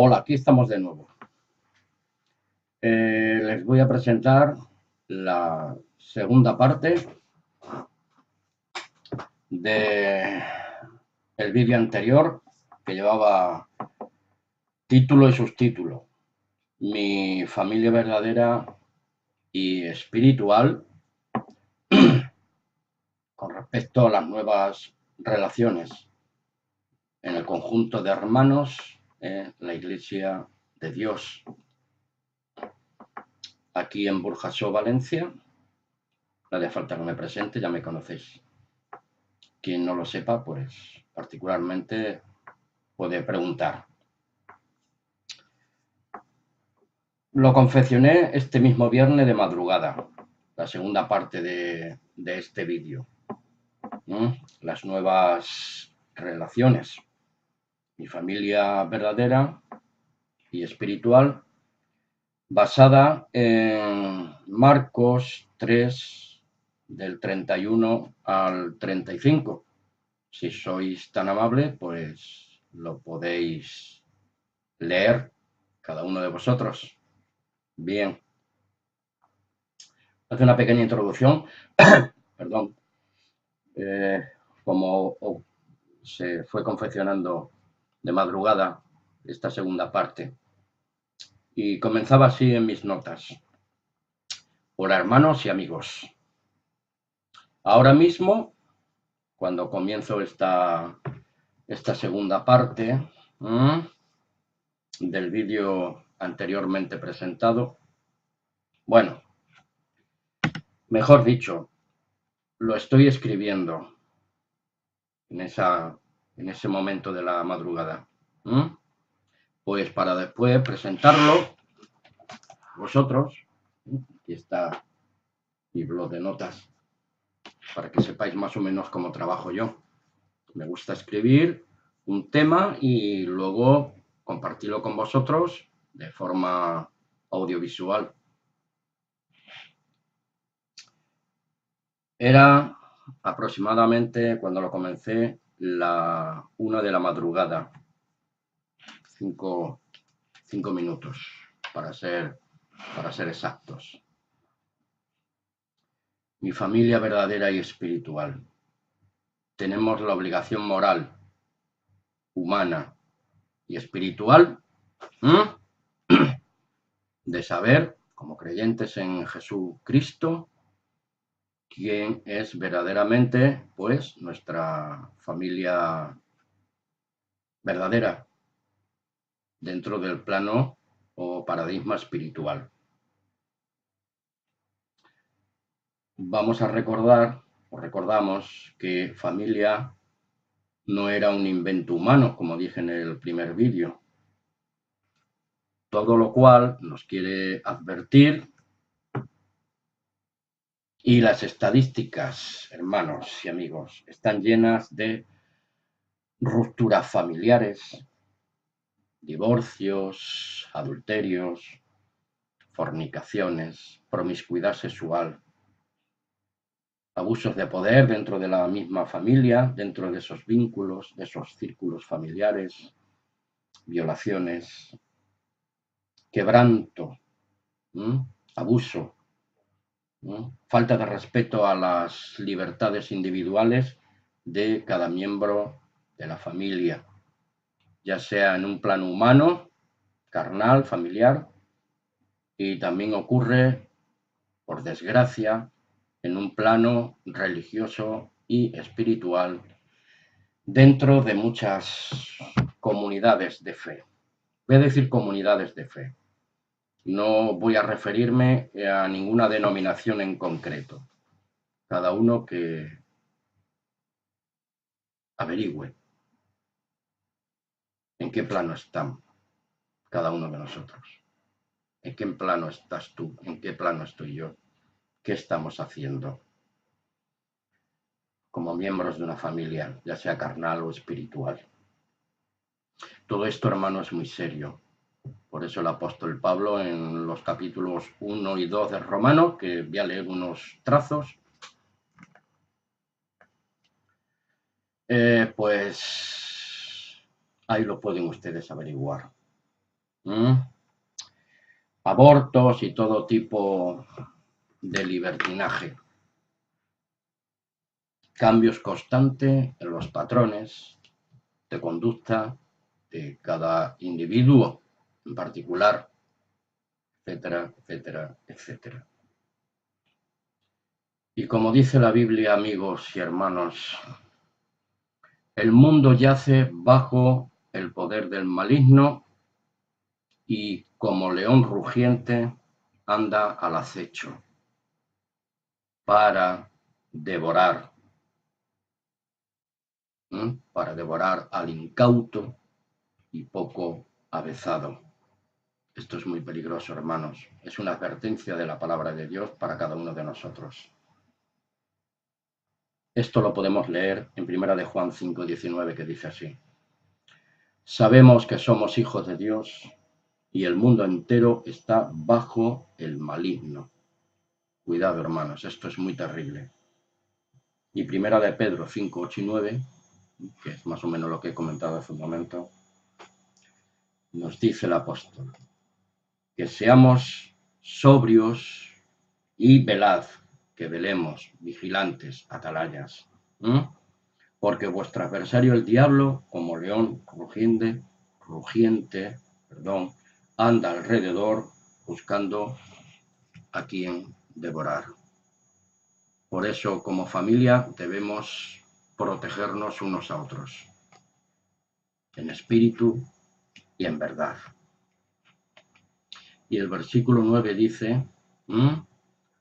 Hola, aquí estamos de nuevo. Les voy a presentar la segunda parte de el vídeo anterior que llevaba título y subtítulo. Mi familia verdadera y espiritual con respecto a las nuevas relaciones en el conjunto de hermanos en la Iglesia de Dios aquí en Burjasó, Valencia. No hace falta que me presente, ya me conocéis. Quien no lo sepa, pues particularmente puede preguntar. Lo confeccioné este mismo viernes de madrugada, la segunda parte de este vídeo. Las nuevas relaciones. Mi familia verdadera y espiritual, basada en Marcos 3, del 31 al 35. Si sois tan amable, pues lo podéis leer cada uno de vosotros. Bien, hace una pequeña introducción, perdón, eh, como se fue confeccionando de madrugada esta segunda parte. Y comenzaba así en mis notas. Por hermanos y amigos. Ahora mismo, cuando comienzo esta segunda parte del vídeo anteriormente presentado, bueno, mejor dicho, lo estoy escribiendo en ese momento de la madrugada. Pues para después presentarlo vosotros. Aquí está mi blog de notas para que sepáis más o menos cómo trabajo yo. Me gusta escribir un tema y luego compartirlo con vosotros de forma audiovisual. Era aproximadamente, cuando lo comencé, la 1 de la madrugada. 5 minutos, para ser exactos. Mi familia verdadera y espiritual. Tenemos la obligación moral, humana y espiritual de saber, como creyentes en Jesucristo, quién es verdaderamente, pues, nuestra familia verdadera dentro del plano o paradigma espiritual. Vamos a recordar, o recordamos, que familia no era un invento humano, como dije en el primer vídeo. Todo lo cual nos quiere advertir, y las estadísticas, hermanos y amigos, están llenas de rupturas familiares, divorcios, adulterios, fornicaciones, promiscuidad sexual, abusos de poder dentro de la misma familia, dentro de esos vínculos, de esos círculos familiares, violaciones, quebranto, abuso, falta de respeto a las libertades individuales de cada miembro de la familia, ya sea en un plano humano, carnal, familiar, y también ocurre, por desgracia, en un plano religioso y espiritual dentro de muchas comunidades de fe. Voy a decir comunidades de fe. No voy a referirme a ninguna denominación en concreto. Cada uno que averigüe en qué plano están cada uno de nosotros. ¿En qué plano estás tú? ¿En qué plano estoy yo? ¿Qué estamos haciendo como miembros de una familia, ya sea carnal o espiritual? Todo esto, hermano, es muy serio. Por eso el apóstol Pablo, en los capítulos 1 y 2 de Romanos, que voy a leer unos trazos, pues ahí lo pueden ustedes averiguar. ¿Mm? Abortos y todo tipo de libertinaje. Cambios constantes en los patrones de conducta de cada individuo en particular, etcétera, etcétera, etcétera. Y como dice la Biblia, amigos y hermanos, el mundo yace bajo el poder del maligno y como león rugiente anda al acecho para devorar, para devorar al incauto y poco avezado. Esto es muy peligroso, hermanos. Es una advertencia de la palabra de Dios para cada uno de nosotros. Esto lo podemos leer en 1 de Juan 5:19, que dice así: sabemos que somos hijos de Dios y el mundo entero está bajo el maligno. Cuidado, hermanos, esto es muy terrible. Y 1 de Pedro 5:8 y 9, que es más o menos lo que he comentado hace un momento, nos dice el apóstol que seamos sobrios y velad, que velemos, vigilantes, atalayas, porque vuestro adversario el diablo, como león rugiente, anda alrededor buscando a quien devorar. Por eso, como familia, debemos protegernos unos a otros, en espíritu y en verdad. Y el versículo 9 dice,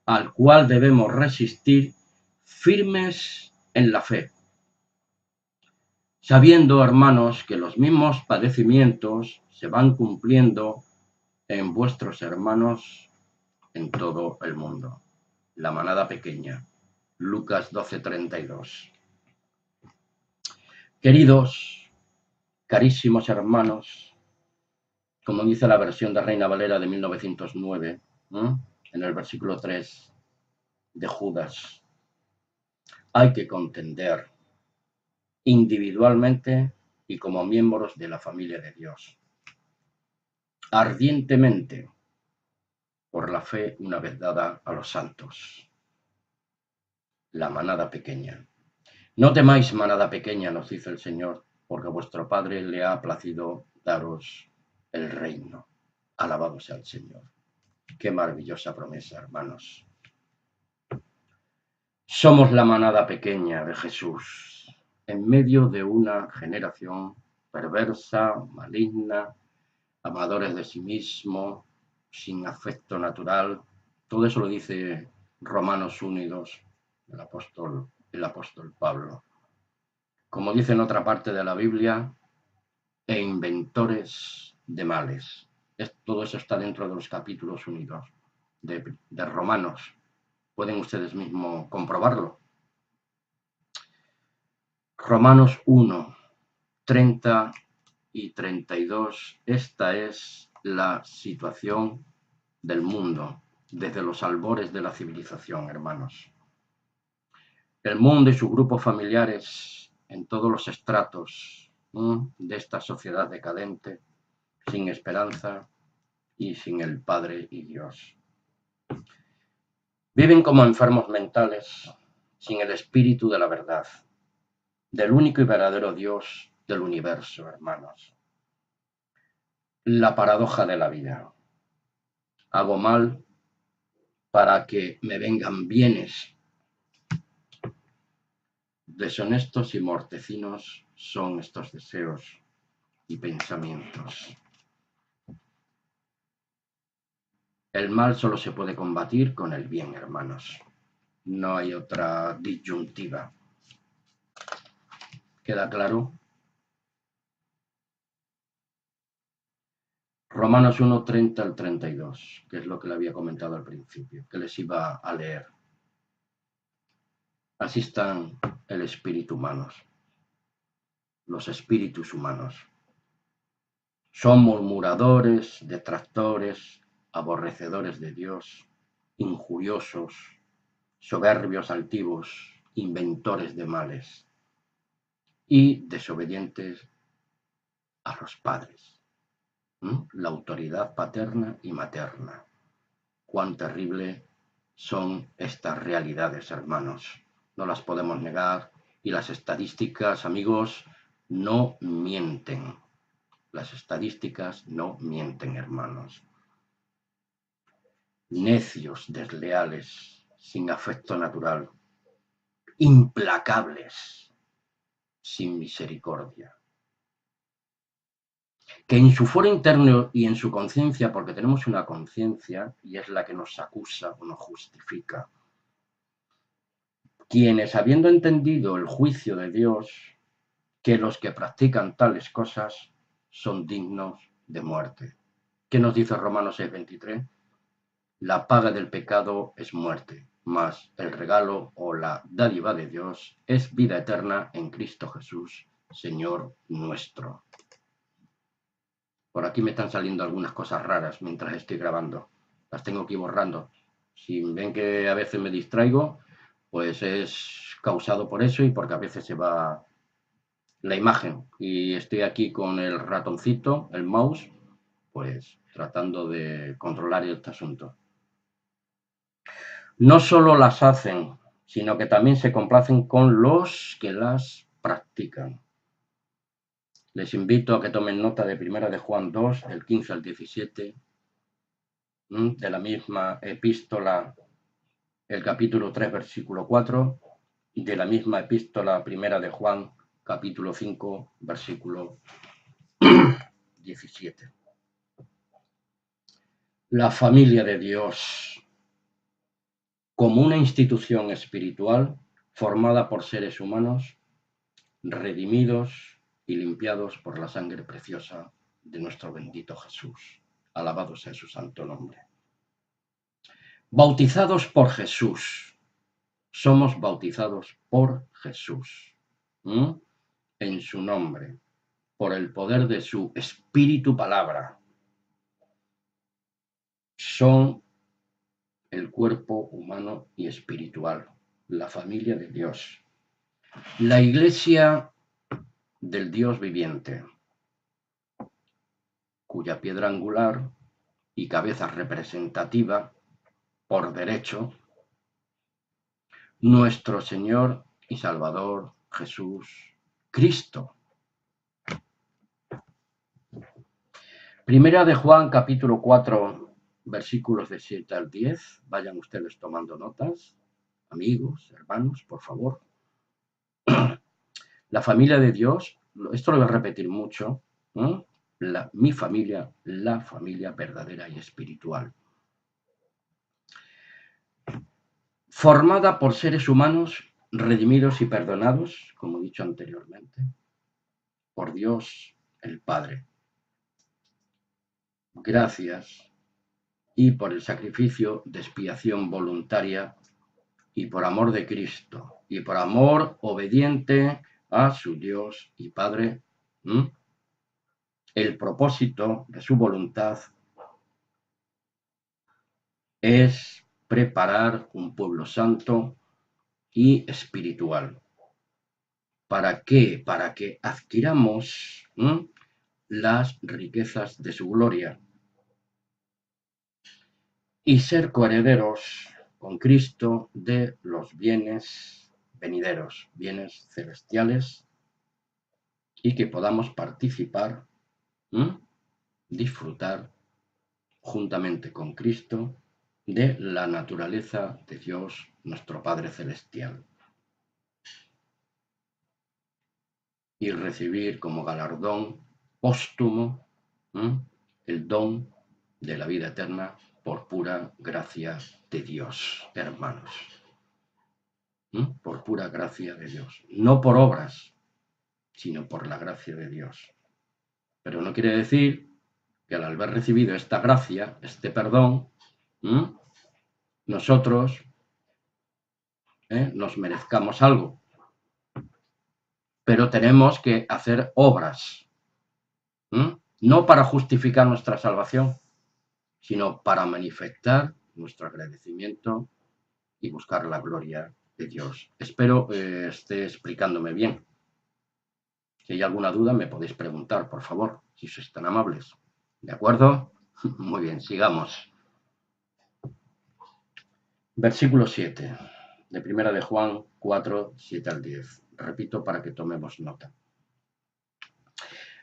al cual debemos resistir firmes en la fe, sabiendo, hermanos, que los mismos padecimientos se van cumpliendo en vuestros hermanos en todo el mundo. La manada pequeña, Lucas 12:32. Queridos, carísimos hermanos, como dice la versión de Reina Valera de 1909, en el versículo 3 de Judas, hay que contender individualmente y como miembros de la familia de Dios, ardientemente, por la fe una vez dada a los santos. La manada pequeña. No temáis, manada pequeña, nos dice el Señor, porque a vuestro Padre le ha placido daros el reino. Alabado sea el Señor. Qué maravillosa promesa, hermanos. Somos la manada pequeña de Jesús, en medio de una generación perversa, maligna, amadores de sí mismo, sin afecto natural. Todo eso lo dice Romanos 1:2, el apóstol Pablo. Como dice en otra parte de la Biblia, e inventores de males. Todo eso está dentro de los capítulos 1 y 2 de Romanos. Pueden ustedes mismos comprobarlo. Romanos 1, 30 y 32. Esta es la situación del mundo desde los albores de la civilización, hermanos. El mundo y sus grupos familiares en todos los estratos de esta sociedad decadente, sin esperanza y sin el Padre y Dios. Viven como enfermos mentales, sin el espíritu de la verdad, del único y verdadero Dios del universo, hermanos. La paradoja de la vida. Hago mal para que me vengan bienes. Deshonestos y mortecinos son estos deseos y pensamientos. El mal solo se puede combatir con el bien, hermanos. No hay otra disyuntiva. ¿Queda claro? Romanos 1, 30 al 32, que es lo que le había comentado al principio, que les iba a leer. Así están el espíritu humanos, los espíritus humanos. Son murmuradores, detractores, aborrecedores de Dios, injuriosos, soberbios, altivos, inventores de males y desobedientes a los padres. La autoridad paterna y materna. Cuán terrible son estas realidades, hermanos. No las podemos negar y las estadísticas, amigos, no mienten. Las estadísticas no mienten, hermanos. Necios, desleales, sin afecto natural, implacables, sin misericordia. Que en su fuero interno y en su conciencia, porque tenemos una conciencia y es la que nos acusa o nos justifica, quienes habiendo entendido el juicio de Dios, que los que practican tales cosas son dignos de muerte. ¿Qué nos dice Romanos 6:23? La paga del pecado es muerte, mas el regalo o la dádiva de Dios es vida eterna en Cristo Jesús, Señor nuestro. Por aquí me están saliendo algunas cosas raras mientras estoy grabando. Las tengo que ir borrando. Si ven que a veces me distraigo, pues es causado por eso y porque a veces se va la imagen. Y estoy aquí con el ratoncito, el mouse, pues tratando de controlar este asunto. No solo las hacen, sino que también se complacen con los que las practican. Les invito a que tomen nota de 1 de Juan 2, del 15 al 17, de la misma epístola, el capítulo 3, versículo 4, y de la misma epístola 1 de Juan, capítulo 5, versículo 17. La familia de Dios como una institución espiritual formada por seres humanos redimidos y limpiados por la sangre preciosa de nuestro bendito Jesús. Alabado sea su santo nombre. Bautizados por Jesús. Somos bautizados por Jesús. En su nombre, por el poder de su espíritu palabra. Son el cuerpo humano y espiritual, la familia de Dios. La iglesia del Dios viviente, cuya piedra angular y cabeza representativa, por derecho, nuestro Señor y Salvador Jesús Cristo. Primera de Juan, capítulo 4, versículos de 7 al 10. Vayan ustedes tomando notas, amigos, hermanos, por favor. La familia de Dios, esto lo voy a repetir mucho, mi familia, la familia verdadera y espiritual. Formada por seres humanos redimidos y perdonados, como he dicho anteriormente, por Dios el Padre. Gracias y por el sacrificio de expiación voluntaria y por amor de Cristo y por amor obediente a su Dios y Padre, el propósito de su voluntad es preparar un pueblo santo y espiritual. ¿Para qué? Para que adquiramos las riquezas de su gloria y ser coherederos con Cristo de los bienes venideros, bienes celestiales, y que podamos participar, disfrutar juntamente con Cristo de la naturaleza de Dios, nuestro Padre Celestial, y recibir como galardón póstumo el don de la vida eterna por pura gracia de Dios, hermanos. Por pura gracia de Dios. No por obras, sino por la gracia de Dios. Pero no quiere decir que al haber recibido esta gracia, este perdón, nosotros nos merezcamos algo. Pero tenemos que hacer obras. No para justificar nuestra salvación, sino para manifestar nuestro agradecimiento y buscar la gloria de Dios. Espero esté explicándome bien. Si hay alguna duda me podéis preguntar, por favor, si sois tan amables. ¿De acuerdo? Muy bien, sigamos. Versículo 7 de Primera de Juan 4, 7 al 10. Repito para que tomemos nota.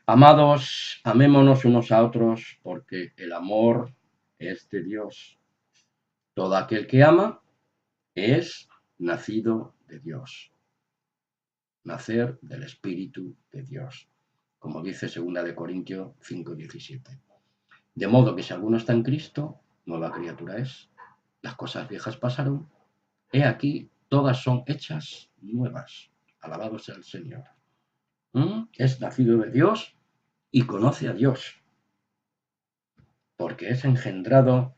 Amados, amémonos unos a otros, porque el amor es de Dios. Todo aquel que ama es nacido de Dios. Nacer del Espíritu de Dios, como dice 2 de Corintios 5:17. De modo que si alguno está en Cristo, nueva criatura es. Las cosas viejas pasaron, he aquí, todas son hechas nuevas. Alabado sea el Señor. Es nacido de Dios y conoce a Dios, porque es engendrado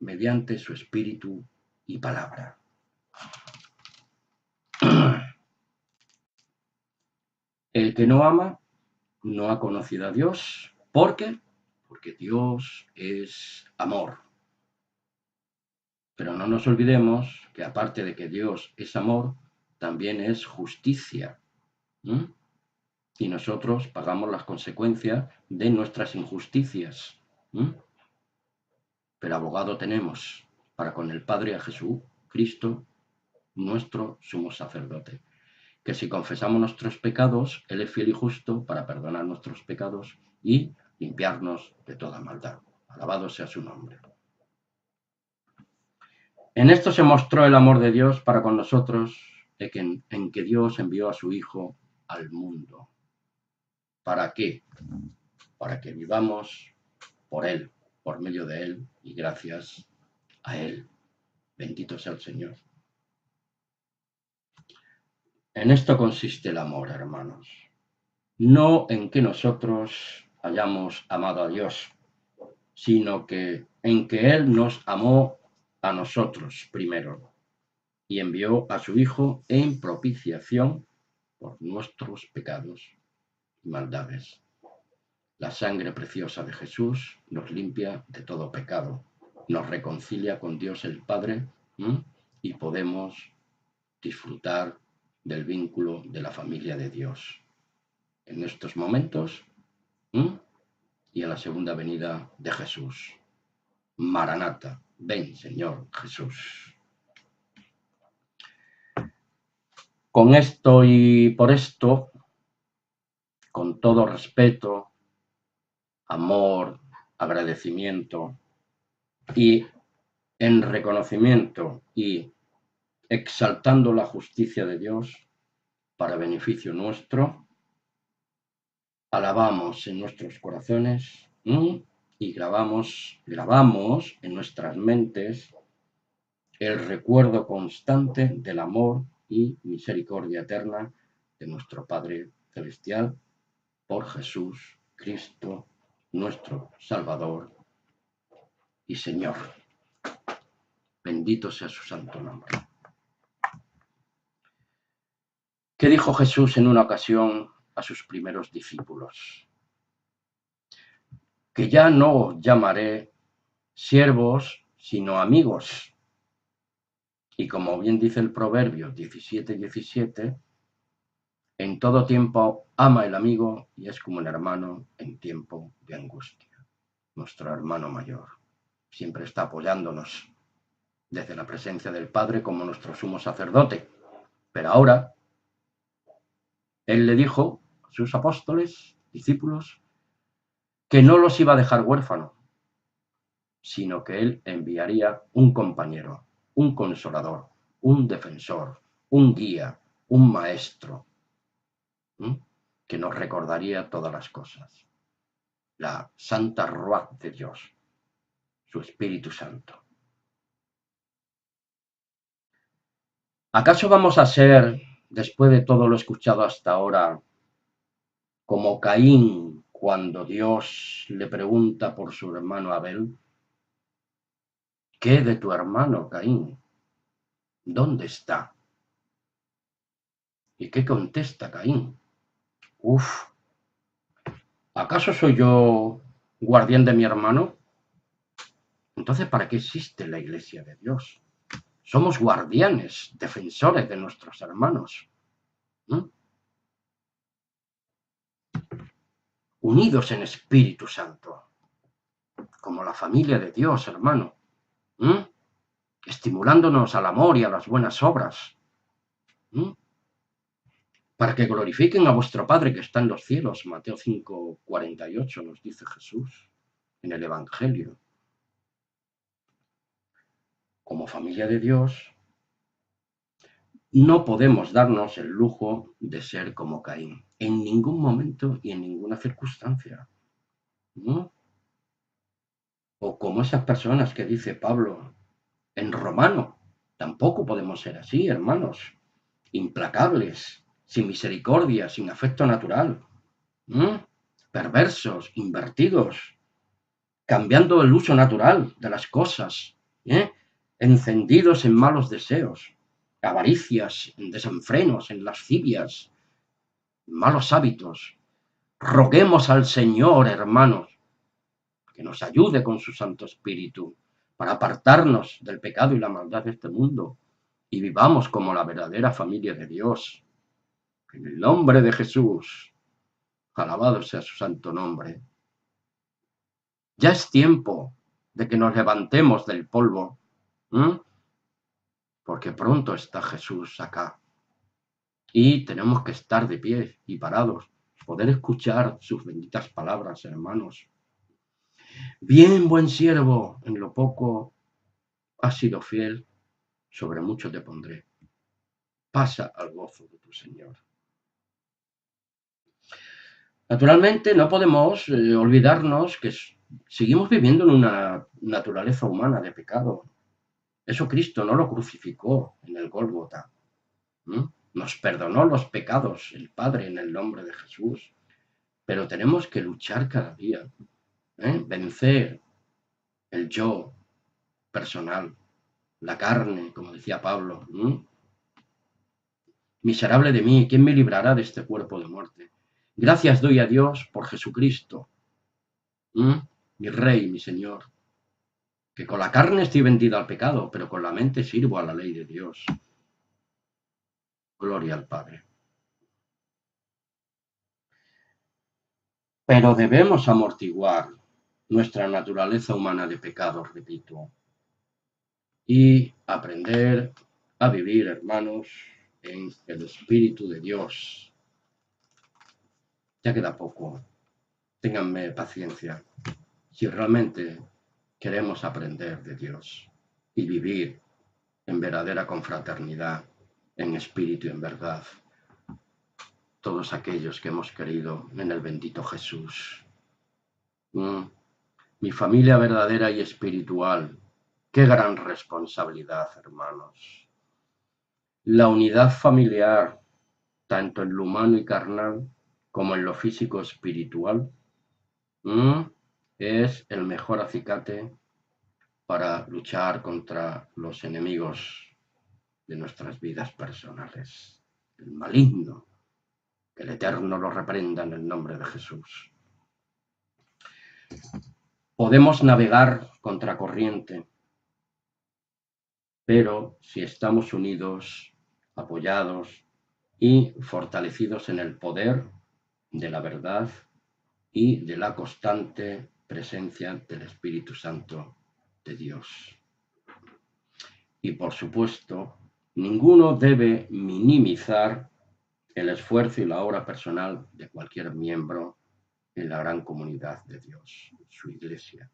mediante su espíritu y palabra. El que no ama no ha conocido a Dios. ¿Por qué? Porque Dios es amor. Pero no nos olvidemos que aparte de que Dios es amor, también es justicia. Y nosotros pagamos las consecuencias de nuestras injusticias. Pero abogado tenemos para con el Padre a Jesucristo, nuestro sumo sacerdote, que si confesamos nuestros pecados, Él es fiel y justo para perdonar nuestros pecados y limpiarnos de toda maldad. Alabado sea su nombre. En esto se mostró el amor de Dios para con nosotros, en que Dios envió a su Hijo al mundo. ¿Para qué? Para que vivamos por Él, por medio de Él y gracias a Él. Bendito sea el Señor. En esto consiste el amor, hermanos. No en que nosotros hayamos amado a Dios, sino que en que Él nos amó a nosotros primero y envió a su Hijo en propiciación por nuestros pecados y maldades. La sangre preciosa de Jesús nos limpia de todo pecado, nos reconcilia con Dios el Padre y podemos disfrutar del vínculo de la familia de Dios en estos momentos y a la segunda venida de Jesús. Maranata, ven Señor Jesús. Con esto y por esto, con todo respeto, amor, agradecimiento y en reconocimiento y exaltando la justicia de Dios para beneficio nuestro, alabamos en nuestros corazones y grabamos en nuestras mentes el recuerdo constante del amor y misericordia eterna de nuestro Padre Celestial por Jesús Cristo, nuestro Salvador y Señor. Bendito sea su santo nombre. ¿Qué dijo Jesús en una ocasión a sus primeros discípulos? Que ya no os llamaré siervos, sino amigos. Y como bien dice el Proverbio 17:17, en todo tiempo ama el amigo y es como un hermano en tiempo de angustia. Nuestro hermano mayor siempre está apoyándonos desde la presencia del Padre como nuestro sumo sacerdote. Pero ahora, Él le dijo a sus apóstoles, discípulos, que no los iba a dejar huérfanos, sino que Él enviaría un compañero, un consolador, un defensor, un guía, un maestro, que nos recordaría todas las cosas. La Santa Ruach de Dios, su Espíritu Santo. ¿Acaso vamos a ser, después de todo lo escuchado hasta ahora, como Caín cuando Dios le pregunta por su hermano Abel? ¿Qué de tu hermano Caín? ¿Dónde está? ¿Y qué contesta Caín? ¿Acaso soy yo guardián de mi hermano? Entonces, ¿para qué existe la Iglesia de Dios? Somos guardianes, defensores de nuestros hermanos. Unidos en Espíritu Santo. como la familia de Dios, hermano, ¿m? Estimulándonos al amor y a las buenas obras, ¿m? Para que glorifiquen a vuestro Padre que está en los cielos. Mateo 5:48 nos dice Jesús en el Evangelio. Como familia de Dios, no podemos darnos el lujo de ser como Caín, en ningún momento y en ninguna circunstancia, ¿no? O como esas personas que dice Pablo en Romano, tampoco podemos ser así, hermanos, implacables, sin misericordia, sin afecto natural, ¿m? Perversos, invertidos, cambiando el uso natural de las cosas, ¿eh? Encendidos en malos deseos, avaricias, en desenfrenos, en lascivias, malos hábitos. Roguemos al Señor, hermanos, que nos ayude con su Santo Espíritu para apartarnos del pecado y la maldad de este mundo y vivamos como la verdadera familia de Dios. En el nombre de Jesús, alabado sea su santo nombre. Ya es tiempo de que nos levantemos del polvo, ¿m? Porque pronto está Jesús acá. Y tenemos que estar de pie y parados, poder escuchar sus benditas palabras, hermanos. Bien, buen siervo, en lo poco has sido fiel, sobre mucho te pondré. Pasa al gozo de tu Señor. Naturalmente, no podemos olvidarnos que seguimos viviendo en una naturaleza humana de pecado. Eso Cristo no lo crucificó en el Gólgota. Nos perdonó los pecados, el Padre, en el nombre de Jesús. Pero tenemos que luchar cada día, vencer el yo personal, la carne, como decía Pablo. Miserable de mí, ¿quién me librará de este cuerpo de muerte? Gracias doy a Dios por Jesucristo, mi Rey, mi Señor, que con la carne estoy vendido al pecado, pero con la mente sirvo a la ley de Dios. Gloria al Padre. Pero debemos amortiguar nuestra naturaleza humana de pecado, repito, y aprender a vivir, hermanos, en el Espíritu de Dios. Ya queda poco. Ténganme paciencia. Si realmente queremos aprender de Dios y vivir en verdadera confraternidad, en espíritu y en verdad, todos aquellos que hemos creído en el bendito Jesús. Mi familia verdadera y espiritual. Qué gran responsabilidad, hermanos. La unidad familiar, tanto en lo humano y carnal como en lo físico espiritual, es el mejor acicate para luchar contra los enemigos de nuestras vidas personales. El maligno, que el Eterno lo reprenda en el nombre de Jesús. Podemos navegar contracorriente, pero si estamos unidos, apoyados y fortalecidos en el poder de la verdad y de la constante presencia del Espíritu Santo de Dios. Y por supuesto, ninguno debe minimizar el esfuerzo y la obra personal de cualquier miembro en la gran comunidad de Dios, su iglesia,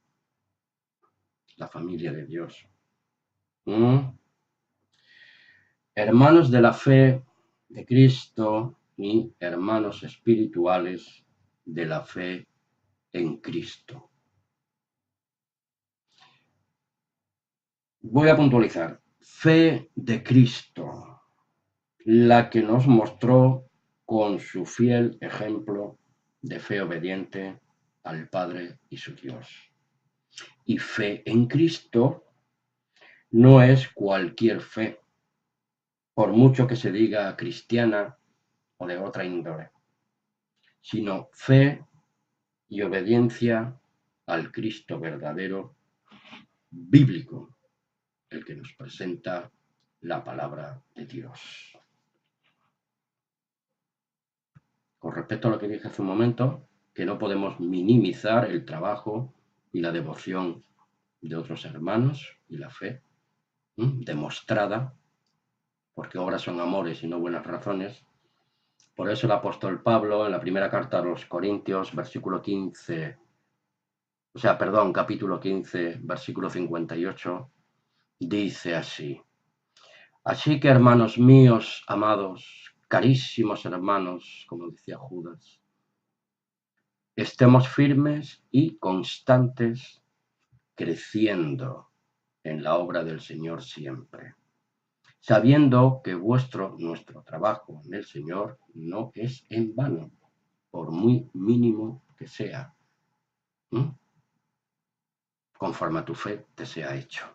la familia de Dios. Hermanos de la fe de Cristo y hermanos espirituales de la fe en Cristo. Voy a puntualizar. Fe de Cristo, la que nos mostró con su fiel ejemplo de fe obediente al Padre y su Dios. Y fe en Cristo no es cualquier fe, por mucho que se diga cristiana o de otra índole, sino fe y obediencia al Cristo verdadero, bíblico, el que nos presenta la palabra de Dios. Con respecto a lo que dije hace un momento, que no podemos minimizar el trabajo y la devoción de otros hermanos y la fe demostrada, porque obras son amores y no buenas razones. Por eso el apóstol Pablo, en la primera carta a los Corintios, capítulo 15, versículo 58, dice así: así que, hermanos míos, amados, carísimos hermanos, como decía Judas, estemos firmes y constantes, creciendo en la obra del Señor siempre, sabiendo que nuestro trabajo en el Señor no es en vano, por muy mínimo que sea, conforme a tu fe te sea hecho.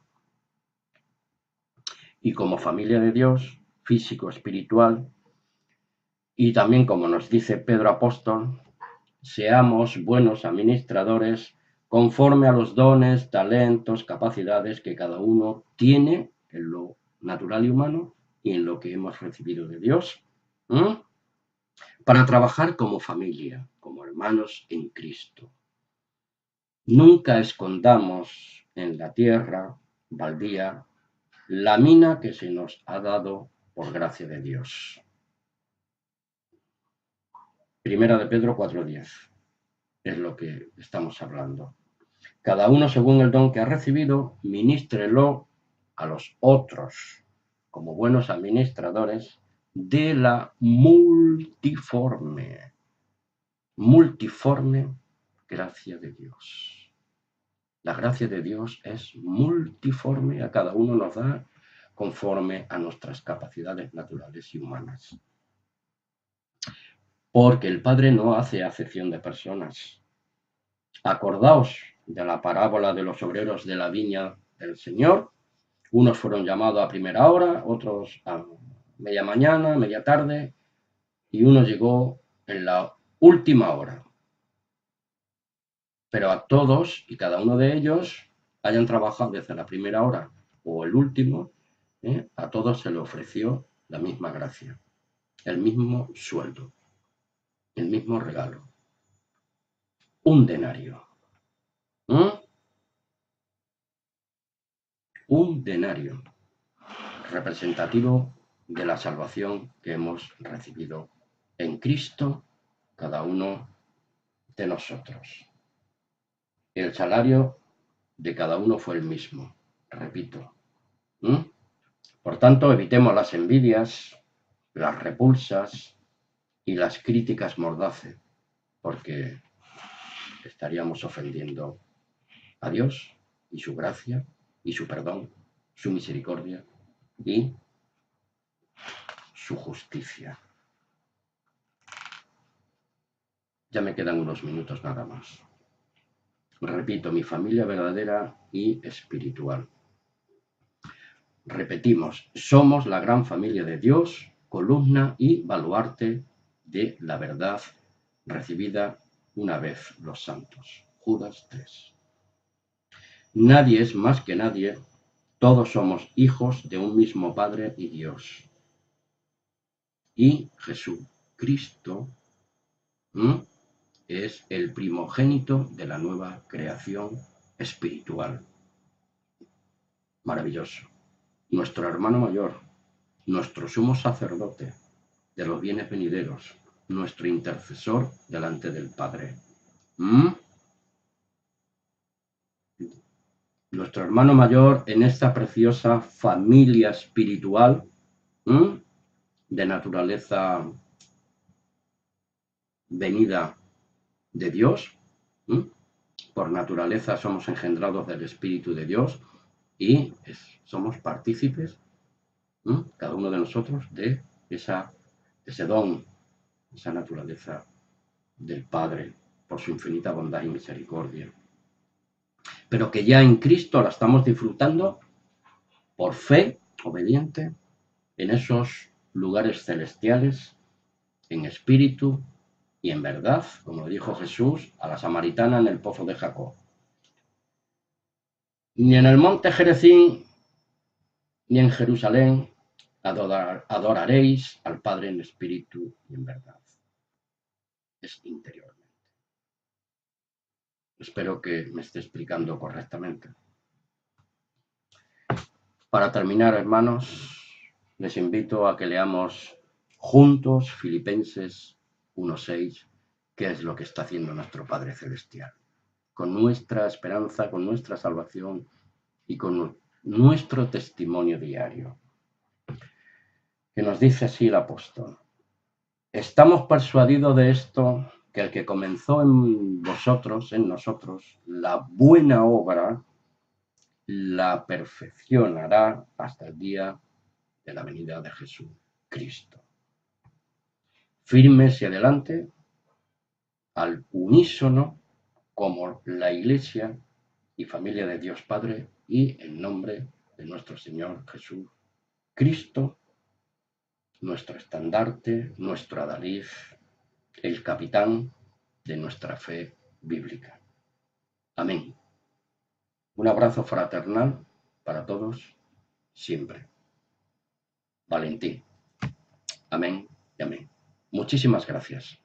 Y como familia de Dios, físico, espiritual, y también como nos dice Pedro Apóstol, seamos buenos administradores conforme a los dones, talentos, capacidades que cada uno tiene en lo natural y humano y en lo que hemos recibido de Dios, para trabajar como familia, como hermanos en Cristo. Nunca escondamos en la tierra baldía la mina que se nos ha dado por gracia de Dios. Primera de Pedro 4:10 es lo que estamos hablando. Cada uno según el don que ha recibido, ministrelo a los otros como buenos administradores de la multiforme gracia de Dios. La gracia de Dios es multiforme, a cada uno nos da conforme a nuestras capacidades naturales y humanas. Porque el Padre no hace acepción de personas. Acordaos de la parábola de los obreros de la viña del Señor. Unos fueron llamados a primera hora, otros a media mañana, media tarde, y uno llegó en la última hora. Pero a todos y cada uno de ellos, hayan trabajado desde la primera hora o el último, a todos se le ofreció la misma gracia, el mismo sueldo, el mismo regalo. Un denario. Un denario representativo de la salvación que hemos recibido en Cristo, cada uno de nosotros. El salario de cada uno fue el mismo, repito. Por tanto, evitemos las envidias, las repulsas y las críticas mordaces, porque estaríamos ofendiendo a Dios y su gracia y su perdón, su misericordia y su justicia. Ya me quedan unos minutos nada más. Repito, mi familia verdadera y espiritual. Repetimos, somos la gran familia de Dios, columna y baluarte de la verdad recibida una vez los santos. Judas 3. Nadie es más que nadie, todos somos hijos de un mismo Padre y Dios. Y Jesucristo es el primogénito de la nueva creación espiritual. Maravilloso. Nuestro hermano mayor, nuestro sumo sacerdote de los bienes venideros, nuestro intercesor delante del Padre. Nuestro hermano mayor en esta preciosa familia espiritual de naturaleza venida de Dios. Por naturaleza somos engendrados del Espíritu de Dios y somos partícipes, cada uno de nosotros, de ese don, esa naturaleza del Padre, por su infinita bondad y misericordia. Pero que ya en Cristo la estamos disfrutando por fe obediente en esos lugares celestiales, en espíritu y en verdad, como dijo Jesús a la samaritana en el pozo de Jacob. Ni en el monte Gerizim, ni en Jerusalén adoraréis al Padre en espíritu y en verdad. Es interiormente. Espero que me esté explicando correctamente. Para terminar, hermanos, les invito a que leamos juntos Filipenses 1:6, qué es lo que está haciendo nuestro Padre Celestial, con nuestra esperanza, con nuestra salvación y con nuestro testimonio diario. Que nos dice así el apóstol: estamos persuadidos de esto, que el que comenzó en vosotros, en nosotros, la buena obra, la perfeccionará hasta el día de la venida de Jesucristo. Firmes y adelante, al unísono, como la Iglesia y familia de Dios Padre, y en nombre de nuestro Señor Jesús Cristo, nuestro estandarte, nuestro adalid, el capitán de nuestra fe bíblica. Amén. Un abrazo fraternal para todos, siempre. Valentín. Amén y amén. Muchísimas gracias.